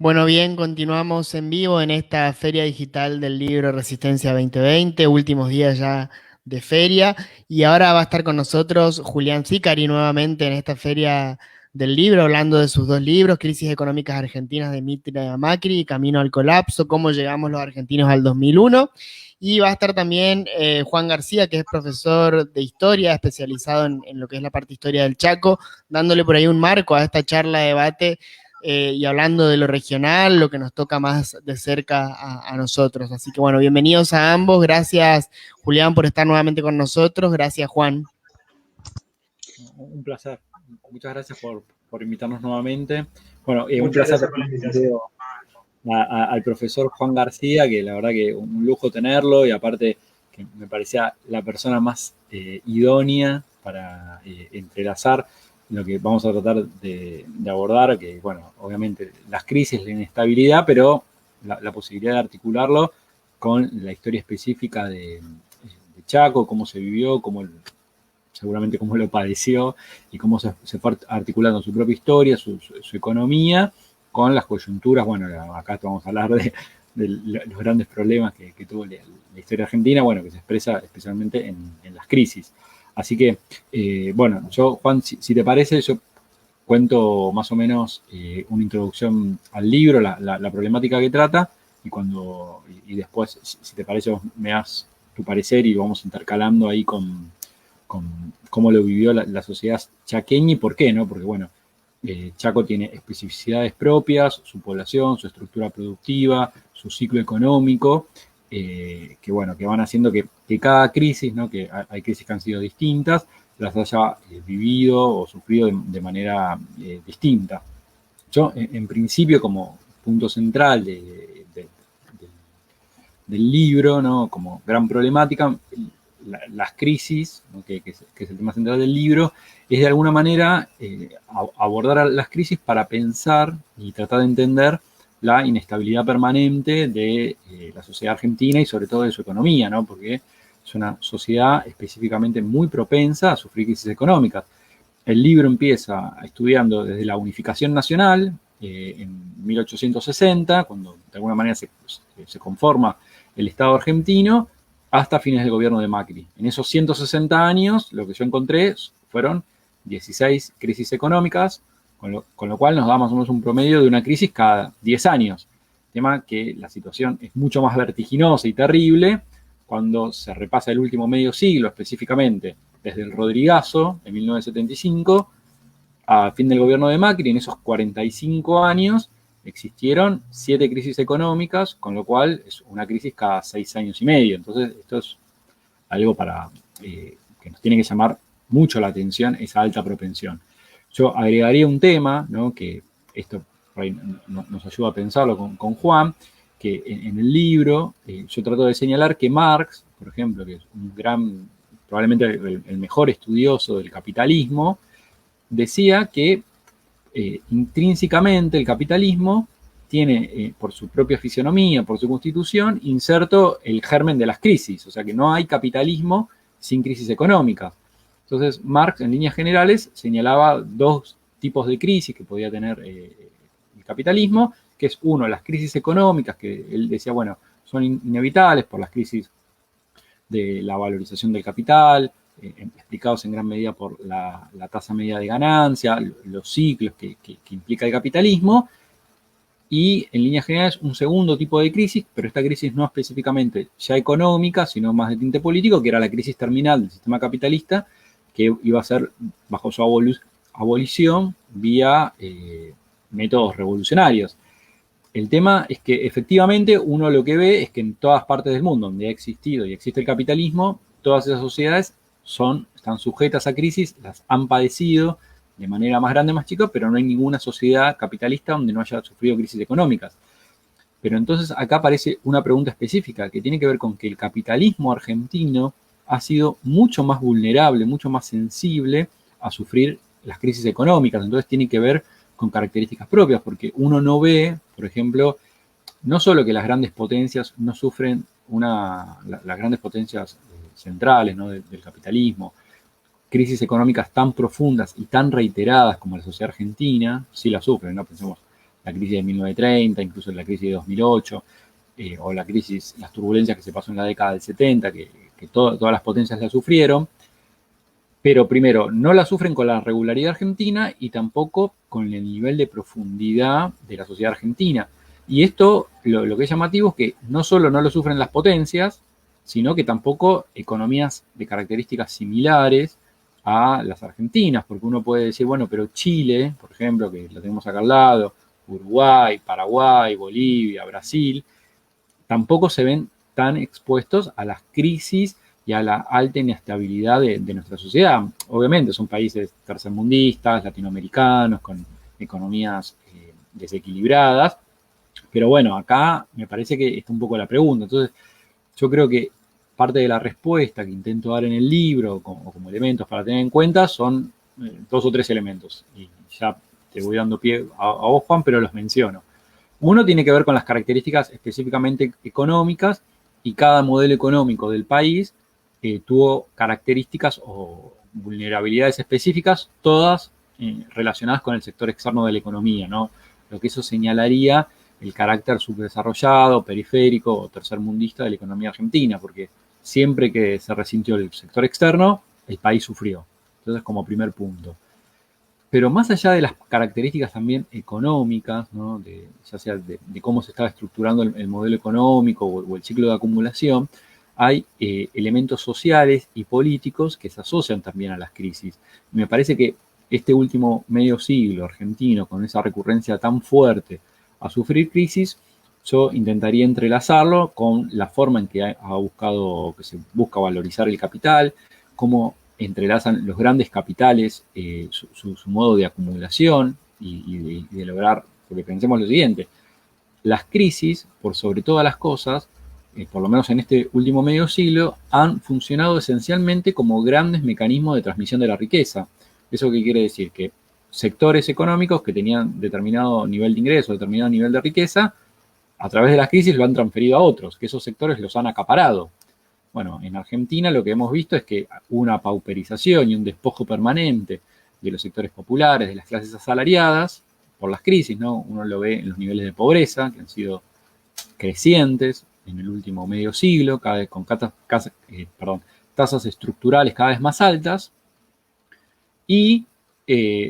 Bueno, bien, continuamos en vivo en esta Feria Digital del Libro Resistencia 2020, últimos días ya de feria, y ahora va a estar con nosotros Julián Zicari nuevamente en esta Feria del Libro, hablando de sus dos libros, Crisis Económicas Argentinas de Mitre a Macri y Camino al Colapso, cómo llegamos los argentinos al 2001. Y va a estar también Juan García, que es profesor de historia, especializado en lo que es la parte historia del Chaco, dándole por ahí un marco a esta charla de debate y hablando de lo regional, lo que nos toca más de cerca a nosotros. Así que bueno, bienvenidos a ambos. Gracias, Julián, por estar nuevamente con nosotros. Gracias, Juan. Un placer. Muchas gracias por invitarnos nuevamente. Bueno, un Muchas placer gracias por la invitación. al profesor Juan García, que la verdad que un lujo tenerlo y aparte que me parecía la persona más idónea para entrelazar lo que vamos a tratar de abordar, que bueno, obviamente las crisis, la inestabilidad, pero la posibilidad de articularlo con la historia específica de Chaco, cómo se vivió, seguramente cómo lo padeció y cómo se fue articulando su propia historia, su economía, con las coyunturas. Bueno, acá vamos a hablar de los grandes problemas que tuvo la historia argentina, bueno, que se expresa especialmente en las crisis. Así que, bueno, yo, Juan, si te parece, yo cuento más o menos una introducción al libro, la problemática que trata, y después, si te parece, vos me das tu parecer y vamos intercalando ahí con cómo lo vivió la sociedad chaqueña y por qué, ¿no? Porque, bueno, Chaco tiene especificidades propias, su población, su estructura productiva, su ciclo económico, que, bueno, que van haciendo que cada crisis, ¿no? Que hay crisis que han sido distintas, las haya vivido o sufrido de manera distinta. Yo, en principio, como punto central del libro, ¿no? Como gran problemática, las crisis, ¿no? que es el tema central del libro, es de alguna manera abordar las crisis para pensar y tratar de entender la inestabilidad permanente de la sociedad argentina y sobre todo de su economía, ¿no? Porque es una sociedad específicamente muy propensa a sufrir crisis económicas. El libro empieza estudiando desde la unificación nacional en 1860, cuando de alguna manera se conforma el Estado argentino, hasta fines del gobierno de Macri. En esos 160 años, lo que yo encontré fueron 16 crisis económicas, con lo cual nos da más o menos un promedio de una crisis cada 10 años. Tema que la situación es mucho más vertiginosa y terrible cuando se repasa el último medio siglo, específicamente desde el Rodrigazo, en 1975, a fin del gobierno de Macri. En esos 45 años existieron 7 crisis económicas, con lo cual es una crisis cada 6 años y medio. Entonces, esto es algo que nos tiene que llamar mucho la atención, esa alta propensión. Yo agregaría un tema, ¿no? Que esto por ahí nos ayuda a pensarlo con Juan, que en el libro yo trato de señalar que Marx, por ejemplo, que es un probablemente el mejor estudioso del capitalismo, decía que intrínsecamente el capitalismo tiene, por su propia fisionomía, por su constitución, inserto el germen de las crisis, o sea que no hay capitalismo sin crisis económicas. Entonces, Marx, en líneas generales, señalaba dos tipos de crisis que podía tener el capitalismo, que es uno, las crisis económicas, que él decía, bueno, son inevitables por las crisis de la valorización del capital, explicados en gran medida por la tasa media de ganancia, los ciclos que implica el capitalismo, y en líneas generales un segundo tipo de crisis, pero esta crisis no específicamente ya económica, sino más de tinte político, que era la crisis terminal del sistema capitalista, que iba a ser bajo su abolición vía métodos revolucionarios. El tema es que efectivamente uno lo que ve es que en todas partes del mundo donde ha existido y existe el capitalismo, todas esas sociedades están sujetas a crisis, las han padecido de manera más grande, más chica, pero no hay ninguna sociedad capitalista donde no haya sufrido crisis económicas. Pero entonces acá aparece una pregunta específica que tiene que ver con que el capitalismo argentino ha sido mucho más vulnerable, mucho más sensible a sufrir las crisis económicas. Entonces tiene que ver con características propias, porque uno no ve, por ejemplo, no solo que las grandes potencias no sufren las grandes potencias centrales, ¿no? del capitalismo, crisis económicas tan profundas y tan reiteradas como la sociedad argentina, sí la sufren, ¿no? Pensemos la crisis de 1930, incluso la crisis de 2008, o las turbulencias que se pasó en la década del 70, que todas las potencias la sufrieron. Pero primero, no la sufren con la regularidad argentina y tampoco con el nivel de profundidad de la sociedad argentina. Y esto, lo que es llamativo es que no solo no lo sufren las potencias, sino que tampoco economías de características similares a las argentinas, porque uno puede decir, bueno, pero Chile, por ejemplo, que lo tenemos acá al lado, Uruguay, Paraguay, Bolivia, Brasil, tampoco se ven tan expuestos a las crisis y a la alta inestabilidad de nuestra sociedad. Obviamente son países tercermundistas, latinoamericanos, con economías desequilibradas, pero bueno, acá me parece que está un poco la pregunta. Entonces, yo creo que parte de la respuesta que intento dar en el libro, como elementos para tener en cuenta, son 2 o 3 elementos. Y ya te voy dando pie a vos, Juan, pero los menciono. Uno tiene que ver con las características específicamente económicas, y cada modelo económico del país tuvo características o vulnerabilidades específicas, todas relacionadas con el sector externo de la economía, ¿no? Lo que eso señalaría el carácter subdesarrollado, periférico o tercermundista de la economía argentina, porque siempre que se resintió el sector externo, el país sufrió. Entonces, como primer punto. Pero más allá de las características también económicas, ¿no? Ya sea de cómo se estaba estructurando el modelo económico o el ciclo de acumulación, hay elementos sociales y políticos que se asocian también a las crisis. Me parece que este último medio siglo argentino, con esa recurrencia tan fuerte a sufrir crisis, yo intentaría entrelazarlo con la forma en que se busca valorizar el capital, cómo entrelazan los grandes capitales su modo de acumulación y de lograr, porque pensemos lo siguiente, las crisis, por sobre todas las cosas, por lo menos en este último medio siglo, han funcionado esencialmente como grandes mecanismos de transmisión de la riqueza. ¿Eso qué quiere decir? Que sectores económicos que tenían determinado nivel de ingreso, determinado nivel de riqueza, a través de las crisis lo han transferido a otros, que esos sectores los han acaparado. Bueno, en Argentina lo que hemos visto es que una pauperización y un despojo permanente de los sectores populares, de las clases asalariadas, por las crisis, ¿no? Uno lo ve en los niveles de pobreza, que han sido crecientes en el último medio siglo, cada vez con tasas estructurales cada vez más altas, y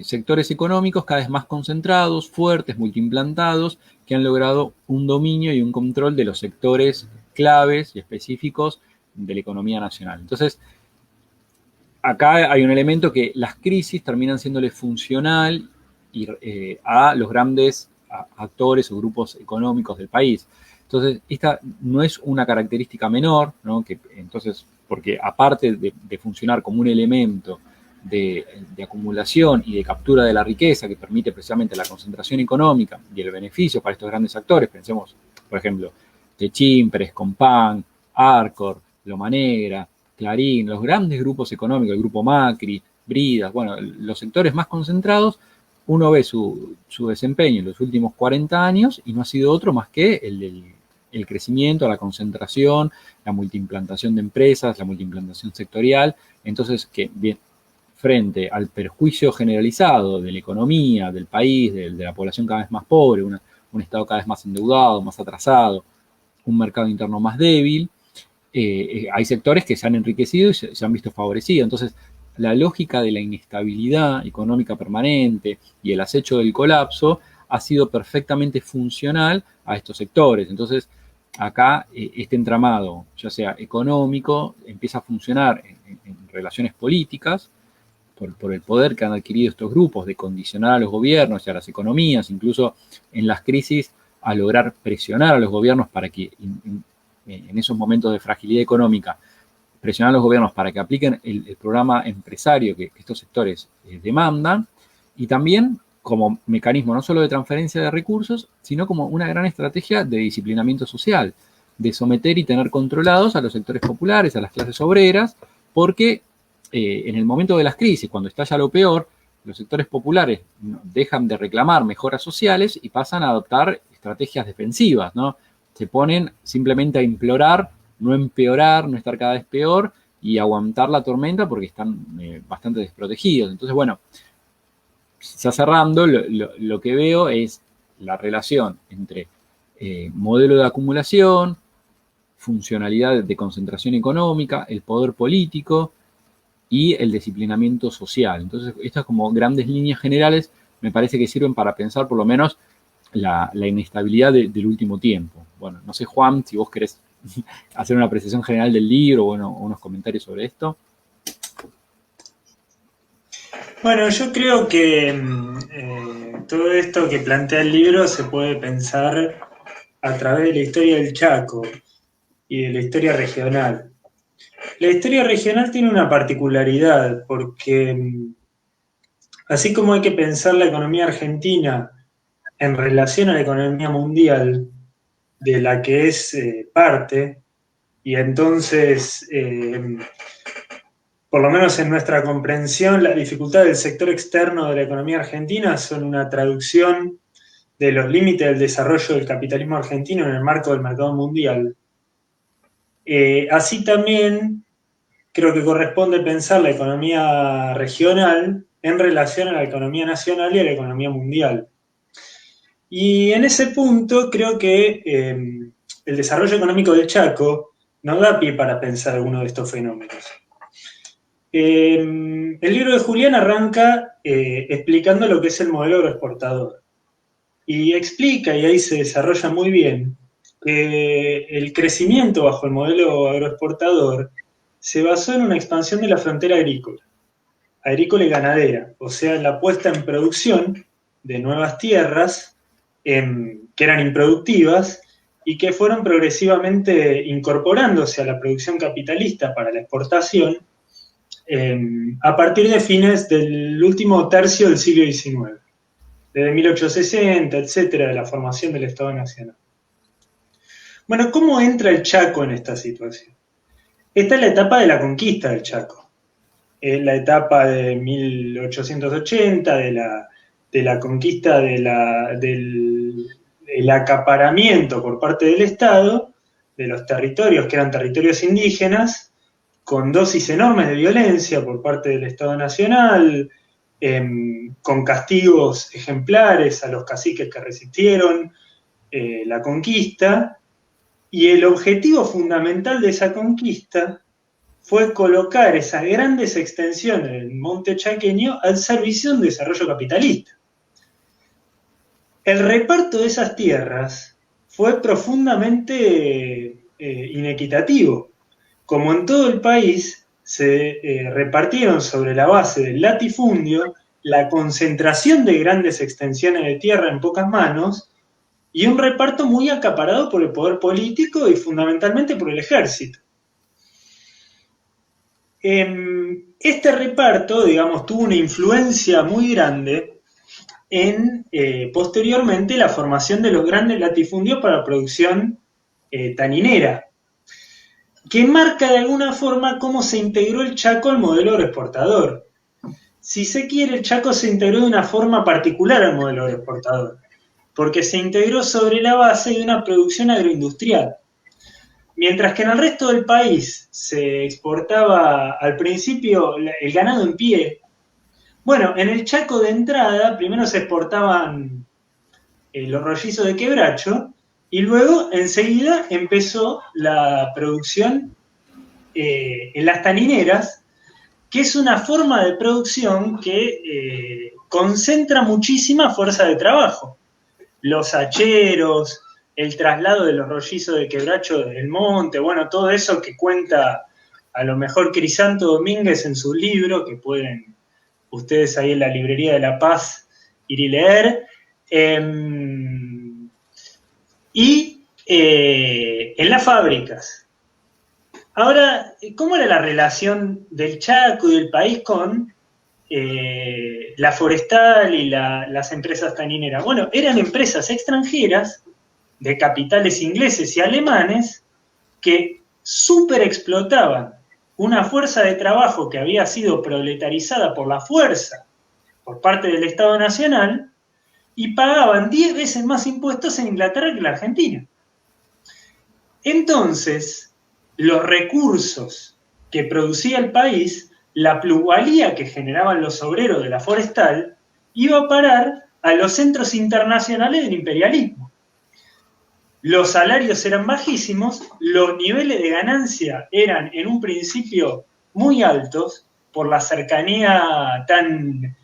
sectores económicos cada vez más concentrados, fuertes, multiimplantados, que han logrado un dominio y un control de los sectores claves y específicos de la economía nacional. Entonces, acá hay un elemento que las crisis terminan siéndole funcional a los grandes actores o grupos económicos del país. Entonces, esta no es una característica menor, ¿no? Entonces, porque aparte de funcionar como un elemento de acumulación y de captura de la riqueza que permite precisamente la concentración económica y el beneficio para estos grandes actores, pensemos, por ejemplo, Techín, Compán, Arcor, Loma Negra, Clarín, los grandes grupos económicos, el grupo Macri, Bridas, bueno, los sectores más concentrados, uno ve su desempeño en los últimos 40 años y no ha sido otro más que el crecimiento, la concentración, la multiimplantación de empresas, la multiimplantación sectorial. Entonces, que bien, frente al perjuicio generalizado de la economía, del país, de la población cada vez más pobre, un Estado cada vez más endeudado, más atrasado, un mercado interno más débil, hay sectores que se han enriquecido y se han visto favorecidos. Entonces, la lógica de la inestabilidad económica permanente y el acecho del colapso ha sido perfectamente funcional a estos sectores. Entonces, acá este entramado, ya sea económico, empieza a funcionar en relaciones políticas, por el poder que han adquirido estos grupos de condicionar a los gobiernos y a las economías, incluso en las crisis, a lograr presionar a los gobiernos para que en esos momentos de fragilidad económica, presionar a los gobiernos para que apliquen el programa empresario que estos sectores demandan, y también como mecanismo no solo de transferencia de recursos, sino como una gran estrategia de disciplinamiento social, de someter y tener controlados a los sectores populares, a las clases obreras, porque en el momento de las crisis, cuando estalla lo peor, los sectores populares dejan de reclamar mejoras sociales y pasan a adoptar estrategias defensivas, ¿no? Se ponen simplemente a implorar, no empeorar, no estar cada vez peor y aguantar la tormenta porque están bastante desprotegidos. Entonces, bueno, ya cerrando, lo que veo es la relación entre modelo de acumulación, funcionalidad de concentración económica, el poder político y el disciplinamiento social. Entonces, estas como grandes líneas generales me parece que sirven para pensar por lo menos la inestabilidad del último tiempo. Bueno, no sé, Juan, si vos querés hacer una apreciación general del libro, bueno, unos comentarios sobre esto. Bueno, yo creo que todo esto que plantea el libro se puede pensar a través de la historia del Chaco y de la historia regional. La historia regional tiene una particularidad porque así como hay que pensar la economía argentina en relación a la economía mundial de la que es parte, y entonces, por lo menos en nuestra comprensión, las dificultades del sector externo de la economía argentina son una traducción de los límites del desarrollo del capitalismo argentino en el marco del mercado mundial. Así también creo que corresponde pensar la economía regional en relación a la economía nacional y a la economía mundial. Y en ese punto creo que el desarrollo económico del Chaco nos da pie para pensar algunos de estos fenómenos. El libro de Julián arranca explicando lo que es el modelo agroexportador. Y explica, y ahí se desarrolla muy bien, que el crecimiento bajo el modelo agroexportador se basó en una expansión de la frontera agrícola y ganadera, o sea, en la puesta en producción de nuevas tierras que eran improductivas y que fueron progresivamente incorporándose a la producción capitalista para la exportación a partir de fines del último tercio del siglo XIX, desde 1860, etcétera, de la formación del Estado Nacional. Bueno, ¿cómo entra el Chaco en esta situación? Esta es la etapa de la conquista del Chaco. Es la etapa de 1880, de la conquista del acaparamiento por parte del Estado de los territorios que eran territorios indígenas, con dosis enormes de violencia por parte del Estado Nacional, con castigos ejemplares a los caciques que resistieron la conquista, y el objetivo fundamental de esa conquista fue colocar esas grandes extensiones del monte chaqueño al servicio de un desarrollo capitalista. El reparto de esas tierras fue profundamente inequitativo. Como en todo el país, se repartieron sobre la base del latifundio, la concentración de grandes extensiones de tierra en pocas manos y un reparto muy acaparado por el poder político y fundamentalmente por el ejército. Este reparto, digamos, tuvo una influencia muy grande en, posteriormente, la formación de los grandes latifundios para la producción taninera, que marca de alguna forma cómo se integró el Chaco al modelo agroexportador. Si se quiere, el Chaco se integró de una forma particular al modelo agroexportador, porque se integró sobre la base de una producción agroindustrial. Mientras que en el resto del país se exportaba al principio el ganado en pie, bueno, en el Chaco de entrada primero se exportaban los rollizos de quebracho y luego enseguida empezó la producción en las tanineras, que es una forma de producción que concentra muchísima fuerza de trabajo. Los hacheros, el traslado de los rollizos de quebracho del monte, bueno, todo eso que cuenta a lo mejor Crisanto Domínguez en su libro, que pueden ustedes ahí en la librería de La Paz ir y leer, y en las fábricas. Ahora, ¿cómo era la relación del Chaco y del país con la forestal y las empresas tanineras? Bueno, eran empresas extranjeras de capitales ingleses y alemanes que superexplotaban una fuerza de trabajo que había sido proletarizada por la fuerza por parte del Estado Nacional y pagaban 10 veces más impuestos en Inglaterra que en la Argentina. Entonces, los recursos que producía el país, la plusvalía que generaban los obreros de la forestal, iba a parar a los centros internacionales del imperialismo. Los salarios eran bajísimos, los niveles de ganancia eran en un principio muy altos por la cercanía tan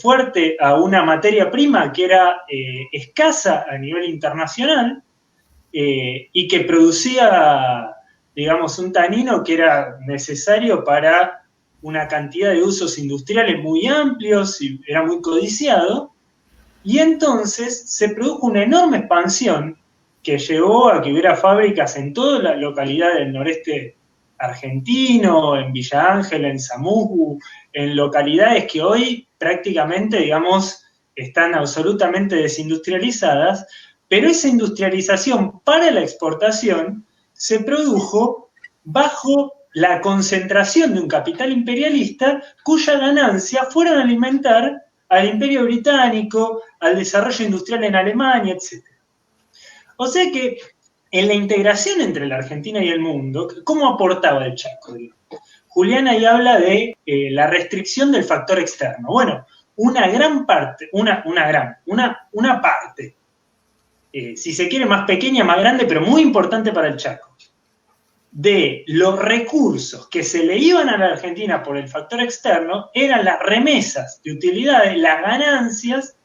fuerte a una materia prima que era escasa a nivel internacional y que producía, digamos, un tanino que era necesario para una cantidad de usos industriales muy amplios y era muy codiciado. Y entonces se produjo una enorme expansión que llevó a que hubiera fábricas en toda la localidad del noreste argentino, en Villa Ángela, en Zamuju, en localidades que hoy prácticamente, digamos, están absolutamente desindustrializadas, pero esa industrialización para la exportación se produjo bajo la concentración de un capital imperialista cuya ganancia fueron a alimentar al Imperio Británico, al desarrollo industrial en Alemania, etc. O sea que en la integración entre la Argentina y el mundo, ¿cómo aportaba el Chaco? Julián ahí habla de la restricción del factor externo. Bueno, una gran parte, una parte, si se quiere más pequeña, más grande, pero muy importante para el Chaco, de los recursos que se le iban a la Argentina por el factor externo eran las remesas de utilidades, las ganancias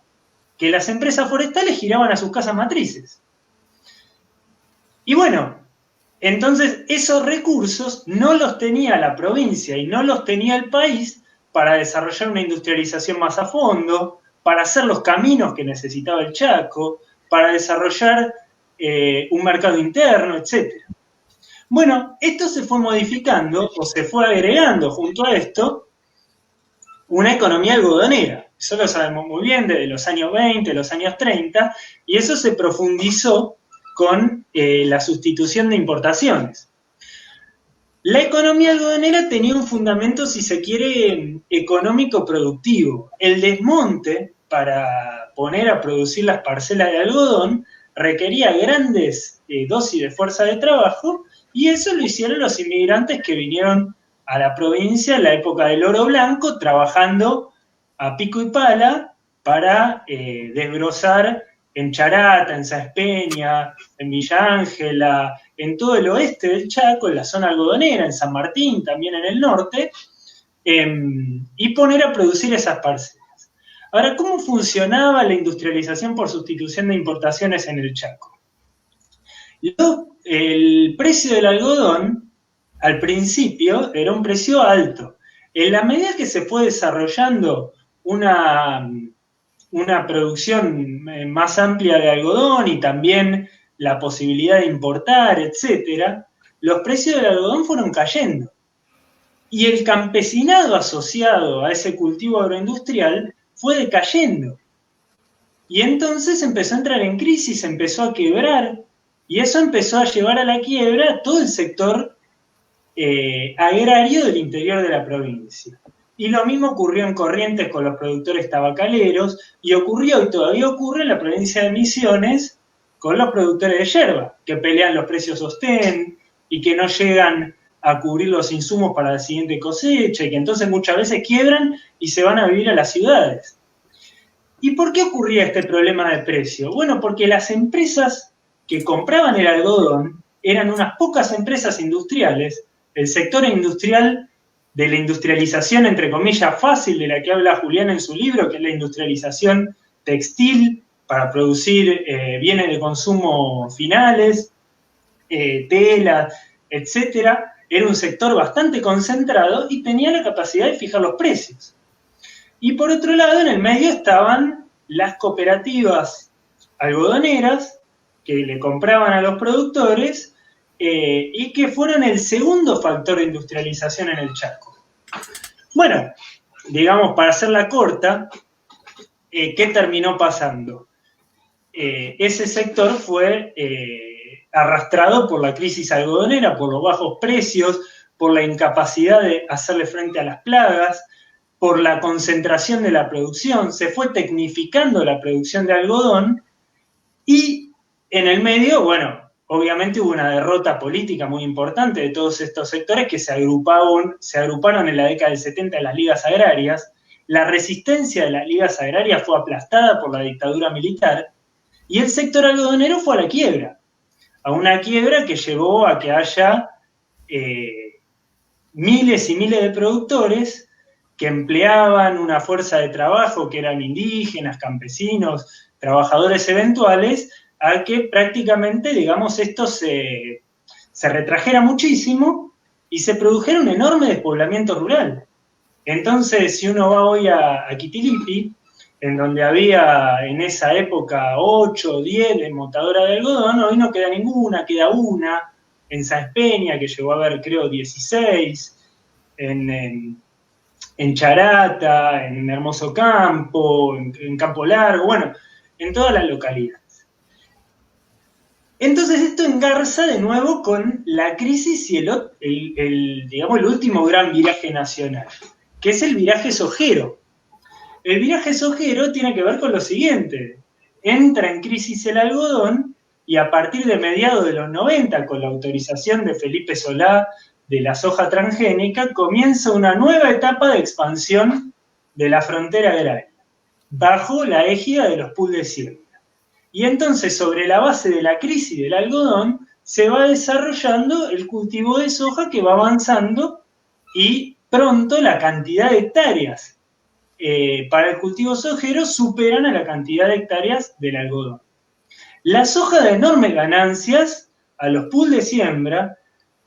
que las empresas forestales giraban a sus casas matrices. Y bueno, entonces esos recursos no los tenía la provincia y no los tenía el país para desarrollar una industrialización más a fondo, para hacer los caminos que necesitaba el Chaco, para desarrollar un mercado interno, etc. Bueno, esto se fue modificando o se fue agregando junto a esto una economía algodonera. Eso lo sabemos muy bien desde los años 20, los años 30, y eso se profundizó con la sustitución de importaciones. La economía algodonera tenía un fundamento, si se quiere, económico-productivo. El desmonte para poner a producir las parcelas de algodón requería grandes dosis de fuerza de trabajo, y eso lo hicieron los inmigrantes que vinieron a la provincia en la época del oro blanco, trabajando a pico y pala para desbrozar en Charata, en Sáenz Peña, en Villa Ángela, en todo el oeste del Chaco, en la zona algodonera, en San Martín, también en el norte, y poner a producir esas parcelas. Ahora, ¿cómo funcionaba la industrialización por sustitución de importaciones en el Chaco? El precio del algodón, al principio, era un precio alto. En la medida que se fue desarrollando una producción más amplia de algodón y también la posibilidad de importar, etcétera, los precios del algodón fueron cayendo. Y el campesinado asociado a ese cultivo agroindustrial fue decayendo. Y entonces empezó a entrar en crisis, empezó a quebrar, y eso empezó a llevar a la quiebra todo el sector agrario del interior de la provincia. Y lo mismo ocurrió en Corrientes con los productores tabacaleros, y ocurrió y todavía ocurre en la provincia de Misiones con los productores de yerba, que pelean los precios sostén y que no llegan a cubrir los insumos para la siguiente cosecha, y que entonces muchas veces quiebran y se van a vivir a las ciudades. ¿Y por qué ocurría este problema de precio? Bueno, porque las empresas que compraban el algodón eran unas pocas empresas industriales, el sector industrial de la industrialización, entre comillas, fácil, de la que habla Julián en su libro, que es la industrialización textil para producir bienes de consumo finales, tela, etcétera. Era un sector bastante concentrado y tenía la capacidad de fijar los precios. Y por otro lado, en el medio estaban las cooperativas algodoneras que le compraban a los productores y que fueron el segundo factor de industrialización en el Chaco. Bueno, digamos, para hacerla corta, ¿qué terminó pasando? Ese sector fue arrastrado por la crisis algodonera, por los bajos precios, por la incapacidad de hacerle frente a las plagas, por la concentración de la producción, se fue tecnificando la producción de algodón y en el medio, bueno, obviamente hubo una derrota política muy importante de todos estos sectores que se agruparon en la década del 70 en las ligas agrarias. la resistencia de las ligas agrarias fue aplastada por la dictadura militar y el sector algodonero fue a la quiebra. A una quiebra que llevó a que haya miles y miles de productores que empleaban una fuerza de trabajo que eran indígenas, campesinos, trabajadores eventuales, a que prácticamente, digamos, esto se retrajera muchísimo y se produjera un enorme despoblamiento rural. Entonces, si uno va hoy a Quitilipi, en donde había en esa época 8 o 10 desmontadoras de algodón, hoy no queda ninguna, queda una en Sáenz Peña, que llegó a haber, creo, 16, en Charata, en Hermoso Campo, en Campo Largo, bueno, en todas las localidades. Entonces esto engarza de nuevo con la crisis y digamos, el último gran viraje nacional, que es el viraje sojero. El viraje sojero tiene que ver con lo siguiente: entra en crisis el algodón y a partir de mediados de los 90, con la autorización de Felipe Solá de la soja transgénica, comienza una nueva etapa de expansión de la frontera agraria, bajo la égida de los pools de siembra. Y entonces, sobre la base de la crisis del algodón, se va desarrollando el cultivo de soja, que va avanzando, y pronto la cantidad de hectáreas para el cultivo sojero superan a la cantidad de hectáreas del algodón. La soja da enormes ganancias a los pools de siembra,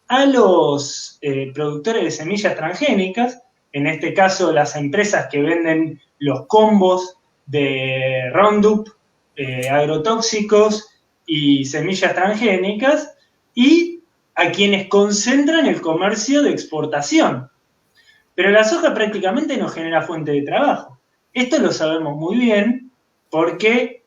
a los productores de semillas transgénicas, en este caso las empresas que venden los combos de Roundup, agrotóxicos y semillas transgénicas, y a quienes concentran el comercio de exportación. Pero la soja prácticamente no genera fuente de trabajo. Esto lo sabemos muy bien porque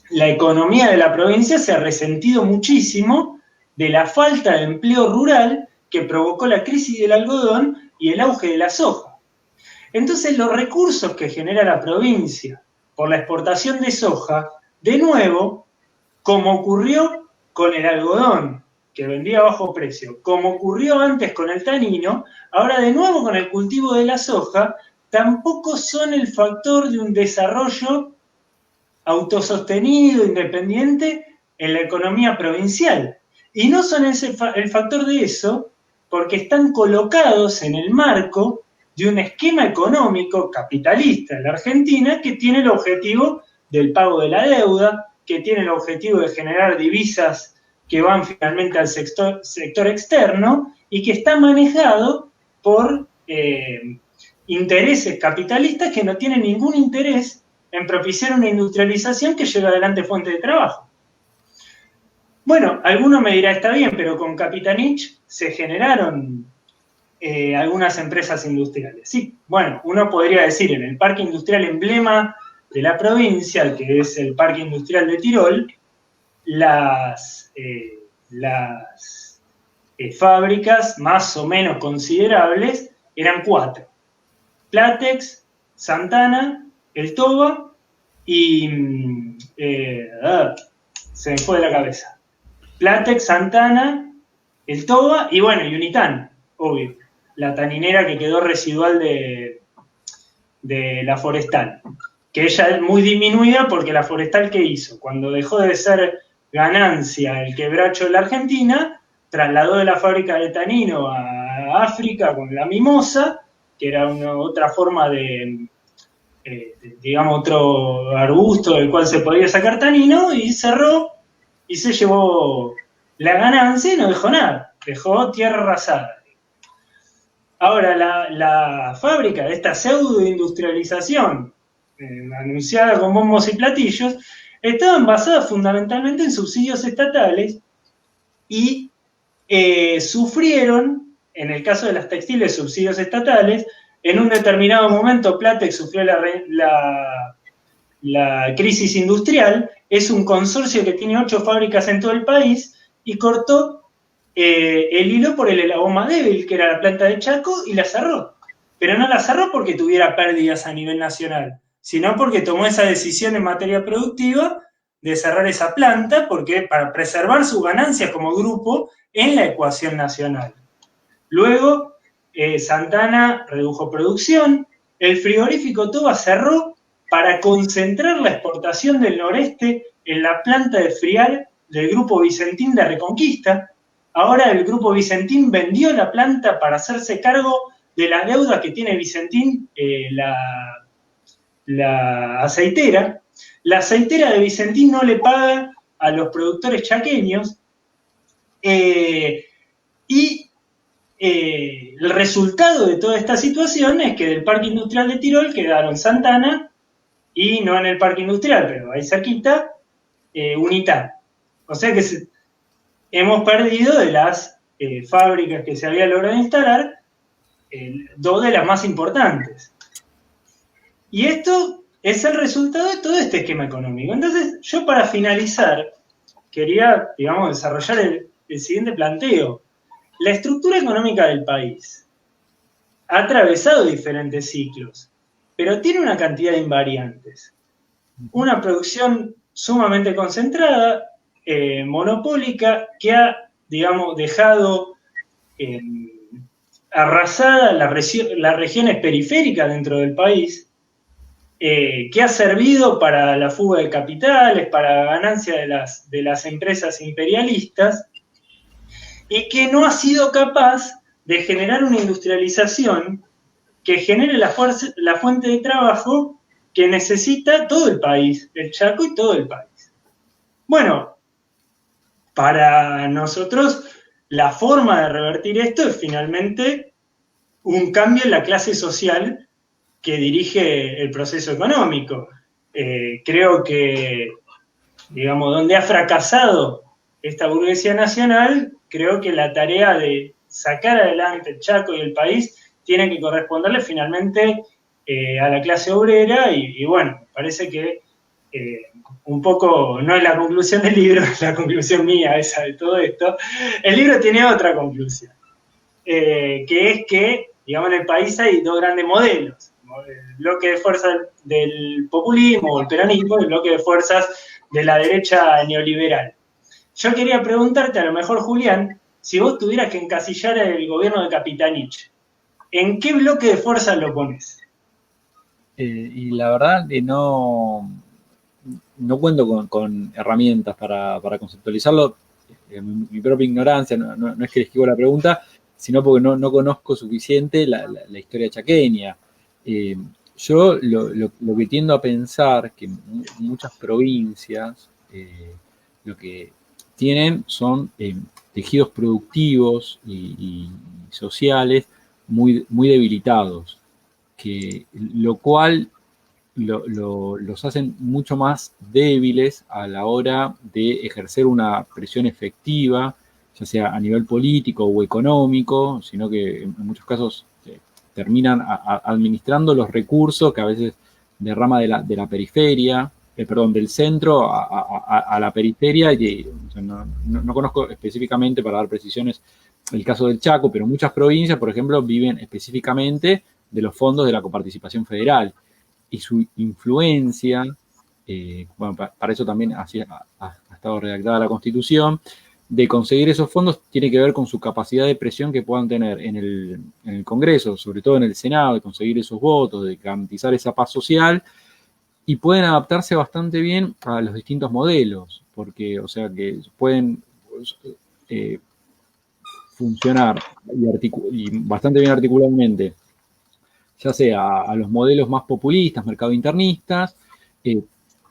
la economía de la provincia se ha resentido muchísimo de la falta de empleo rural que provocó la crisis del algodón y el auge de la soja. Entonces, los recursos que genera la provincia por la exportación de soja, de nuevo, como ocurrió con el algodón, que vendía a bajo precio, como ocurrió antes con el tanino, ahora de nuevo con el cultivo de la soja, tampoco son el factor de un desarrollo autosostenido, independiente en la economía provincial. Y no son el factor de eso porque están colocados en el marco de un esquema económico capitalista en la Argentina que tiene el objetivo del pago de la deuda, que tiene el objetivo de generar divisas que van finalmente al sector externo y que está manejado por intereses capitalistas que no tienen ningún interés en propiciar una industrialización que lleve adelante fuentes de trabajo. Bueno, alguno me dirá, está bien, pero con Capitanich se generaron algunas empresas industriales. Sí, bueno, uno podría decir, en el parque industrial emblema de la provincia, que es el Parque Industrial de Tirol, las fábricas más o menos considerables eran 4. Platex, Santana, El Toba y... se me fue de la cabeza. Platex, Santana, El Toba y bueno, y Unitan, obvio. La taninera que quedó residual de la Forestal. Que ella es muy disminuida porque la Forestal, ¿qué hizo? Cuando dejó de ser ganancia el quebracho de la Argentina, trasladó de la fábrica de tanino a África con la mimosa, que era otra forma digamos, otro arbusto del cual se podía sacar tanino, y cerró y se llevó la ganancia y no dejó nada, dejó tierra arrasada. Ahora, la fábrica de esta pseudo-industrialización, anunciada con bombos y platillos, estaban basadas fundamentalmente en subsidios estatales y sufrieron, en el caso de las textiles, subsidios estatales. En un determinado momento Platex sufrió la crisis industrial. Es un consorcio que tiene 8 fábricas en todo el país y cortó el hilo por el eslabón más débil, que era la planta de Chaco, y la cerró. Pero no la cerró porque tuviera pérdidas a nivel nacional, sino porque tomó esa decisión en materia productiva de cerrar esa planta para preservar sus ganancias como grupo en la ecuación nacional. Luego, Santana redujo producción, el frigorífico Toba cerró para concentrar la exportación del noreste en la planta de friar del Grupo Vicentín de Reconquista. Ahora el Grupo Vicentín vendió la planta para hacerse cargo de las deudas que tiene Vicentín, la aceitera. La aceitera de Vicentín no le paga a los productores chaqueños y el resultado de toda esta situación es que del Parque Industrial de Tirol quedaron Santana y no en el Parque Industrial, pero ahí cerquita, Unitar. O sea que hemos perdido de las fábricas que se había logrado instalar, dos de las más importantes. Y esto es el resultado de todo este esquema económico. Entonces, yo para finalizar, quería, digamos, desarrollar el siguiente planteo. La estructura económica del país ha atravesado diferentes ciclos, pero tiene una cantidad de invariantes. Una producción sumamente concentrada, monopólica, que ha, digamos, dejado arrasada las regiones periféricas dentro del país, que ha servido para la fuga de capitales, para la ganancia de las empresas imperialistas, y que no ha sido capaz de generar una industrialización que genere la fuente de trabajo que necesita todo el país, el Chaco y todo el país. Bueno, para nosotros la forma de revertir esto es finalmente un cambio en la clase social que dirige el proceso económico. Creo que, digamos, donde ha fracasado esta burguesía nacional, creo que la tarea de sacar adelante el Chaco y el país tiene que corresponderle finalmente a la clase obrera y bueno, parece que un poco, no es la conclusión del libro, es la conclusión mía esa de todo esto. El libro tiene otra conclusión, que es que, digamos, en el país hay dos grandes modelos: el bloque de fuerzas del populismo o el peronismo y el bloque de fuerzas de la derecha neoliberal. Yo quería preguntarte, a lo mejor, Julián, si vos tuvieras que encasillar el gobierno de Capitanich, ¿en qué bloque de fuerzas lo pones? Y la verdad no cuento con herramientas para conceptualizarlo. Mi propia ignorancia, no es que le esquivo la pregunta, sino porque no conozco suficiente la historia chaqueña. Yo lo que tiendo a pensar que muchas provincias lo que tienen son tejidos productivos y sociales muy, muy debilitados, lo cual los hacen mucho más débiles a la hora de ejercer una presión efectiva, ya sea a nivel político o económico, sino que en muchos casos terminan administrando los recursos que a veces derrama de la periferia, del centro a la periferia. O sea, no conozco específicamente, para dar precisiones, el caso del Chaco, pero muchas provincias, por ejemplo, viven específicamente de los fondos de la coparticipación federal. Y su influencia, bueno, para eso también ha estado redactada la Constitución, de conseguir esos fondos tiene que ver con su capacidad de presión que puedan tener en el Congreso, sobre todo en el Senado, de conseguir esos votos, de garantizar esa paz social, y pueden adaptarse bastante bien a los distintos modelos, porque, o sea, que pueden funcionar y bastante bien articuladamente, ya sea a los modelos más populistas, mercado-internistas.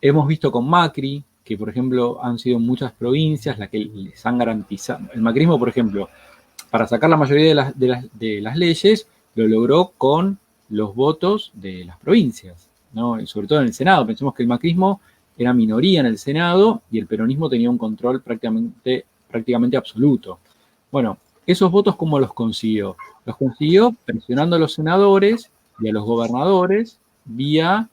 Hemos visto con Macri, que por ejemplo han sido muchas provincias las que les han garantizado. El macrismo, por ejemplo, para sacar la mayoría de las leyes, lo logró con los votos de las provincias, ¿no? Y sobre todo en el Senado. Pensemos que el macrismo era minoría en el Senado y el peronismo tenía un control prácticamente absoluto. Bueno, esos votos, ¿cómo los consiguió? Los consiguió presionando a los senadores y a los gobernadores vía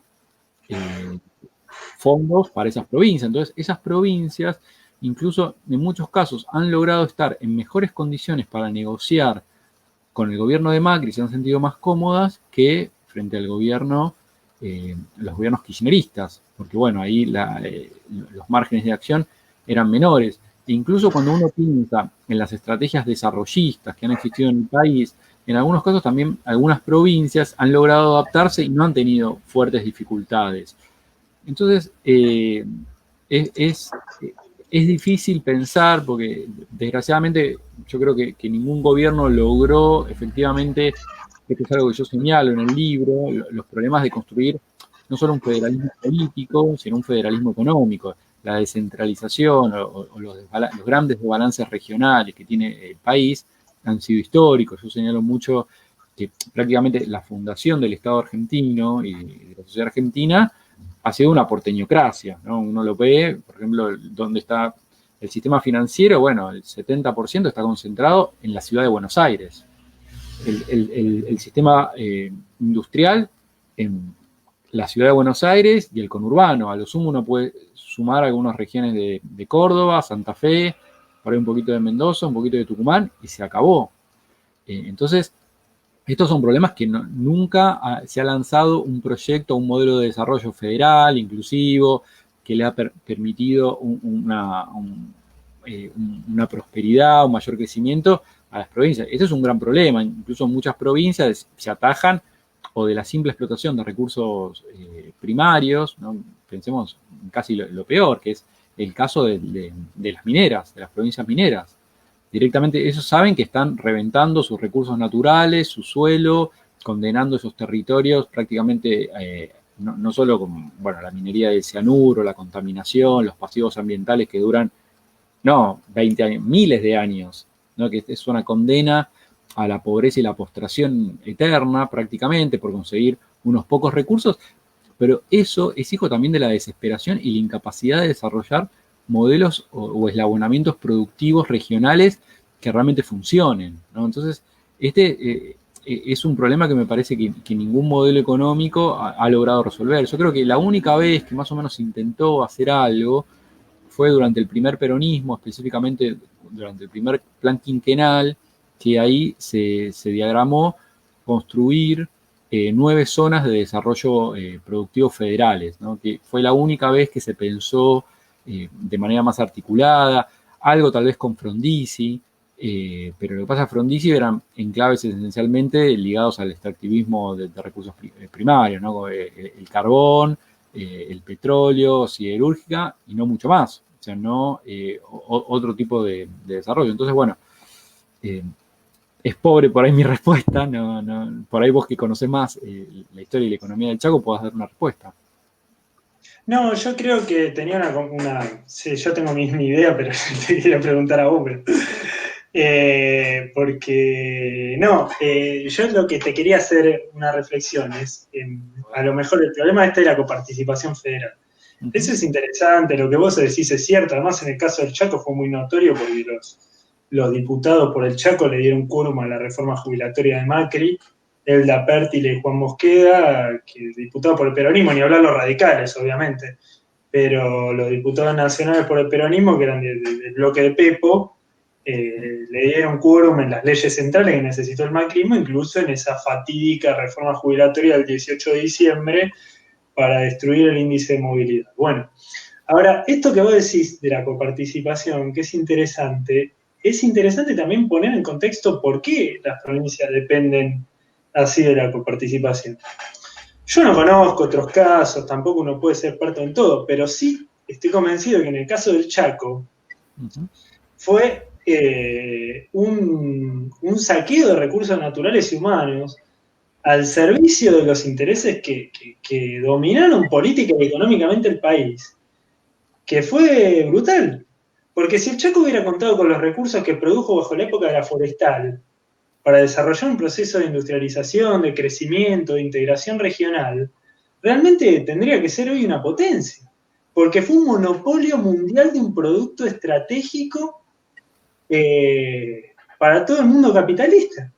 fondos para esas provincias. Entonces, esas provincias, incluso en muchos casos, han logrado estar en mejores condiciones para negociar con el gobierno de Macri, se han sentido más cómodas que frente al gobierno, los gobiernos kirchneristas, porque bueno, ahí los márgenes de acción eran menores. E incluso cuando uno piensa en las estrategias desarrollistas que han existido en el país, en algunos casos también algunas provincias han logrado adaptarse y no han tenido fuertes dificultades. Entonces, es difícil pensar, porque desgraciadamente yo creo que ningún gobierno logró efectivamente, esto es algo que yo señalo en el libro, los problemas de construir no solo un federalismo político, sino un federalismo económico. La descentralización o los grandes desbalances regionales que tiene el país han sido históricos. Yo señalo mucho que prácticamente la fundación del Estado argentino y de la sociedad argentina ha sido una porteñocracia, ¿no? Uno lo ve, por ejemplo, donde está el sistema financiero, bueno, el 70% está concentrado en la ciudad de Buenos Aires. El sistema industrial en la ciudad de Buenos Aires y el conurbano. A lo sumo uno puede sumar algunas regiones de Córdoba, Santa Fe, por ahí un poquito de Mendoza, un poquito de Tucumán, y se acabó. Entonces, estos son problemas que nunca se ha lanzado un proyecto, un modelo de desarrollo federal, inclusivo, que le ha permitido una prosperidad, un mayor crecimiento a las provincias. Este es un gran problema. Incluso muchas provincias se atajan o de la simple explotación de recursos primarios, ¿no? Pensemos en casi lo peor, que es el caso de las mineras, de las provincias mineras. Directamente ellos saben que están reventando sus recursos naturales, su suelo, condenando esos territorios prácticamente, no solo con la minería de cianuro, la contaminación, los pasivos ambientales que duran, 20 años, miles de años, ¿no? Que es una condena a la pobreza y la postración eterna prácticamente por conseguir unos pocos recursos, pero eso es hijo también de la desesperación y la incapacidad de desarrollar modelos o eslabonamientos productivos regionales que realmente funcionen, ¿no? Entonces, es un problema que me parece que ningún modelo económico ha logrado resolver. Yo creo que la única vez que más o menos intentó hacer algo fue durante el primer peronismo, específicamente durante el primer plan quinquenal, que ahí se diagramó construir 9 zonas de desarrollo productivo federales, ¿no? Que fue la única vez que se pensó de manera más articulada, algo tal vez con Frondizi, pero lo que pasa, Frondizi eran enclaves esencialmente ligados al extractivismo de recursos primarios, ¿no? El carbón, el petróleo, siderúrgica y no mucho más, o sea, no otro tipo de desarrollo. Entonces, bueno, es pobre por ahí mi respuesta, por ahí vos que conocés más la historia y la economía del Chaco podás dar una respuesta. No, yo creo que tenía sí, yo tengo mi idea, pero te quería preguntar a vos, pero, porque yo lo que te quería hacer una reflexión es, a lo mejor el problema de la coparticipación federal. Eso es interesante, lo que vos decís es cierto, además en el caso del Chaco fue muy notorio porque los diputados por el Chaco le dieron quórum a la reforma jubilatoria de Macri, Elda Pértile y Juan Mosqueda, que diputados por el peronismo, ni hablar los radicales, obviamente, pero los diputados nacionales por el peronismo, que eran del bloque de Pepo, le dieron quórum en las leyes centrales que necesitó el macrismo, incluso en esa fatídica reforma jubilatoria del 18 de diciembre para destruir el índice de movilidad. Bueno, ahora, esto que vos decís de la coparticipación, que es interesante también poner en contexto por qué las provincias dependen así de la coparticipación. Yo no conozco otros casos, tampoco uno puede ser experto en todo, pero sí estoy convencido que en el caso del Chaco fue un saqueo de recursos naturales y humanos al servicio de los intereses que dominaron política y económicamente el país, que fue brutal. Porque si el Chaco hubiera contado con los recursos que produjo bajo la época de la forestal, para desarrollar un proceso de industrialización, de crecimiento, de integración regional, realmente tendría que ser hoy una potencia, porque fue un monopolio mundial de un producto estratégico para todo el mundo capitalista.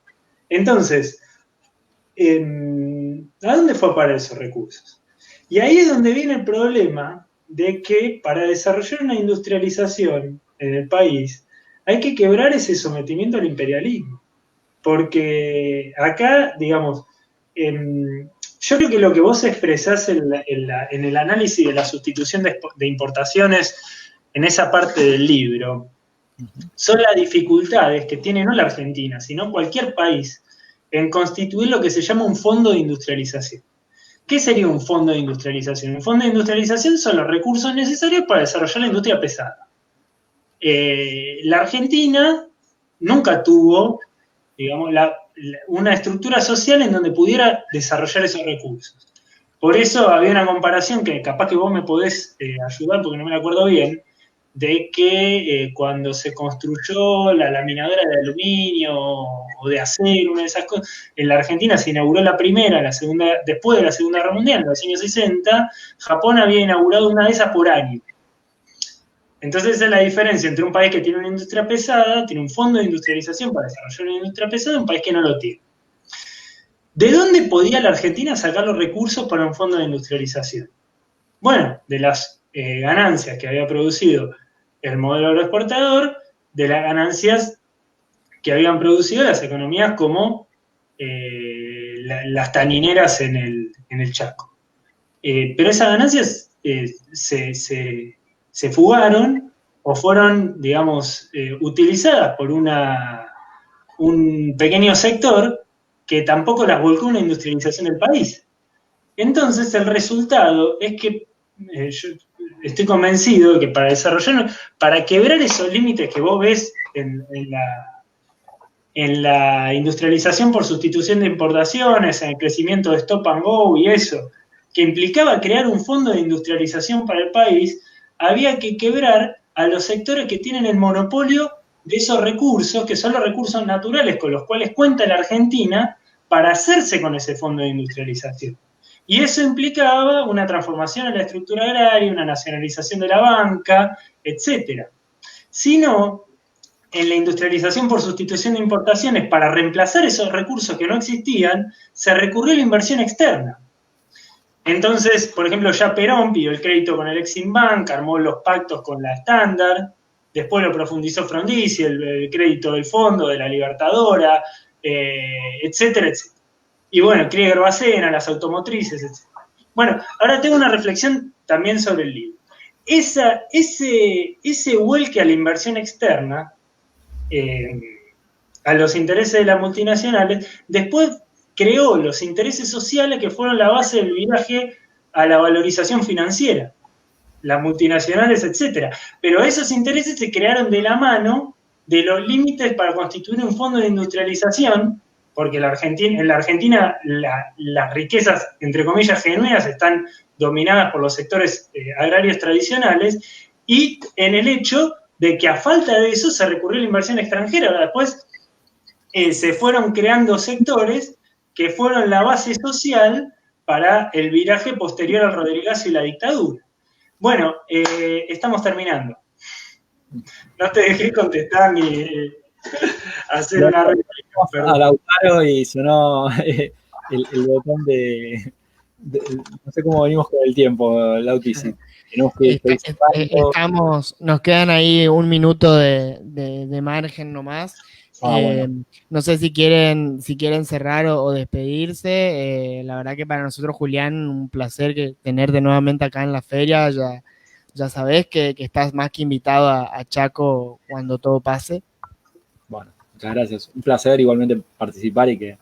Entonces, ¿a dónde fue a parar esos recursos? Y ahí es donde viene el problema de que para desarrollar una industrialización en el país hay que quebrar ese sometimiento al imperialismo. Porque acá, digamos, yo creo que lo que vos expresás en el análisis de la sustitución de importaciones en esa parte del libro son las dificultades que tiene no la Argentina, sino cualquier país en constituir lo que se llama un fondo de industrialización. ¿Qué sería un fondo de industrialización? Un fondo de industrialización son los recursos necesarios para desarrollar la industria pesada. La Argentina nunca tuvo, digamos, una estructura social en donde pudiera desarrollar esos recursos. Por eso había una comparación que capaz que vos me podés ayudar porque no me la acuerdo bien, de que cuando se construyó la laminadora de aluminio o de acero, una de esas cosas, en la Argentina se inauguró la primera, después de la Segunda Guerra Mundial, en los años 60, Japón había inaugurado una de esas por año. Entonces esa es la diferencia entre un país que tiene una industria pesada, tiene un fondo de industrialización para desarrollar una industria pesada, y un país que no lo tiene. ¿De dónde podía la Argentina sacar los recursos para un fondo de industrialización? Bueno, de las ganancias que había producido el modelo agroexportador, de las ganancias que habían producido las economías como las tanineras en el Chaco. Pero esas ganancias se fugaron o fueron, digamos, utilizadas por un pequeño sector que tampoco las volcó una industrialización del país. Entonces, el resultado es que yo estoy convencido de que para quebrar esos límites que vos ves en la industrialización por sustitución de importaciones, en el crecimiento de stop and go y eso, que implicaba crear un fondo de industrialización para el país, había que quebrar a los sectores que tienen el monopolio de esos recursos, que son los recursos naturales con los cuales cuenta la Argentina para hacerse con ese fondo de industrialización. Y eso implicaba una transformación en la estructura agraria, una nacionalización de la banca, etc. Si no, en la industrialización por sustitución de importaciones, para reemplazar esos recursos que no existían, se recurrió a la inversión externa. Entonces, por ejemplo, ya Perón pidió el crédito con el Eximbank, armó los pactos con la Standard, después lo profundizó Frondizi, el crédito del fondo, de la Libertadora, etcétera, etcétera. Y bueno, Krieger Bacena, las automotrices, etc. Bueno, ahora tengo una reflexión también sobre el libro. Ese vuelque a la inversión externa, a los intereses de las multinacionales, después creó los intereses sociales que fueron la base del viraje a la valorización financiera, las multinacionales, etc. Pero esos intereses se crearon de la mano de los límites para constituir un fondo de industrialización, porque en la Argentina las riquezas, entre comillas, genuinas están dominadas por los sectores agrarios tradicionales, y en el hecho de que a falta de eso se recurrió a la inversión extranjera. Ahora después se fueron creando sectores que fueron la base social para el viraje posterior al rodrigazo y la dictadura. Bueno, estamos terminando. No te dejé contestar ni hacer una réplica. A Lautaro y sonó el botón de no sé cómo venimos con el tiempo, Lauti. Tenemos que nos quedan ahí un minuto de margen nomás. Bueno. No sé si quieren cerrar o despedirse. La verdad que para nosotros, Julián, un placer tenerte nuevamente acá en la feria. Ya sabés que estás más que invitado a Chaco cuando todo pase. Bueno, muchas gracias. Un placer igualmente participar y que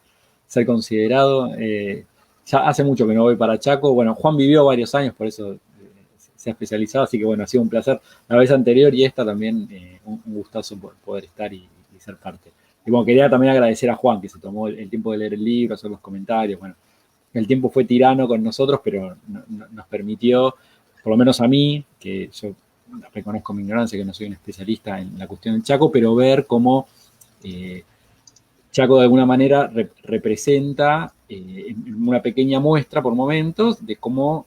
ser considerado. Ya hace mucho que no voy para Chaco. Bueno, Juan vivió varios años, por eso se ha especializado, así que bueno, ha sido un placer. La vez anterior y esta también, un gustazo poder estar y ser parte. Y bueno, quería también agradecer a Juan, que se tomó el tiempo de leer el libro, hacer los comentarios. Bueno, el tiempo fue tirano con nosotros, pero nos permitió, por lo menos a mí, que yo reconozco mi ignorancia, que no soy un especialista en la cuestión del Chaco, pero ver cómo Chaco de alguna manera representa una pequeña muestra por momentos de cómo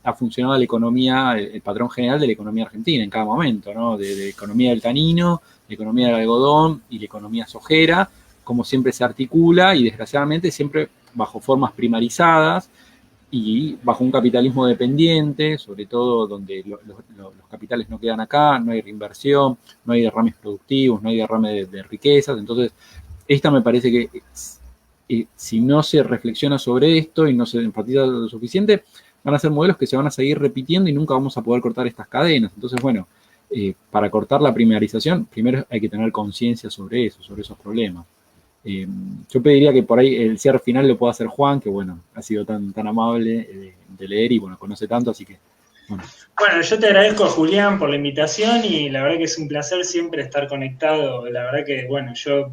ha funcionado la economía, el patrón general de la economía argentina en cada momento, ¿no? De economía del tanino, la economía del algodón y la economía sojera, cómo siempre se articula y desgraciadamente siempre bajo formas primarizadas y bajo un capitalismo dependiente, sobre todo donde los capitales no quedan acá, no hay reinversión, no hay derrames productivos, no hay derrame de riquezas. Entonces, esta me parece que si no se reflexiona sobre esto y no se enfatiza lo suficiente, van a ser modelos que se van a seguir repitiendo y nunca vamos a poder cortar estas cadenas. Entonces, bueno, para cortar la primarización, primero hay que tener conciencia sobre eso, sobre esos problemas. Yo pediría que por ahí el cierre final lo pueda hacer Juan, que bueno, ha sido tan amable de leer y bueno, conoce tanto, así que bueno. Bueno, yo te agradezco, Julián, por la invitación y la verdad que es un placer siempre estar conectado. La verdad que, bueno, yo,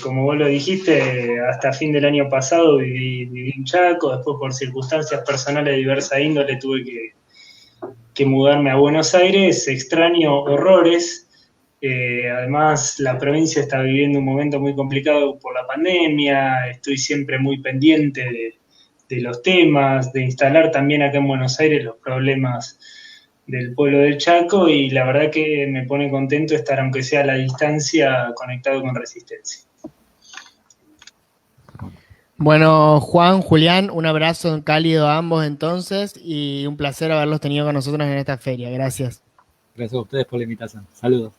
como vos lo dijiste, hasta fin del año pasado viví en Chaco, después por circunstancias personales de diversa índole tuve que mudarme a Buenos Aires, extraño horrores. Además, la provincia está viviendo un momento muy complicado por la pandemia, estoy siempre muy pendiente de los temas, de instalar también acá en Buenos Aires los problemas del pueblo del Chaco y la verdad que me pone contento estar, aunque sea a la distancia, conectado con Resistencia. Bueno, Juan, Julián, un abrazo cálido a ambos entonces y un placer haberlos tenido con nosotros en esta feria. Gracias. Gracias a ustedes por la invitación. Saludos.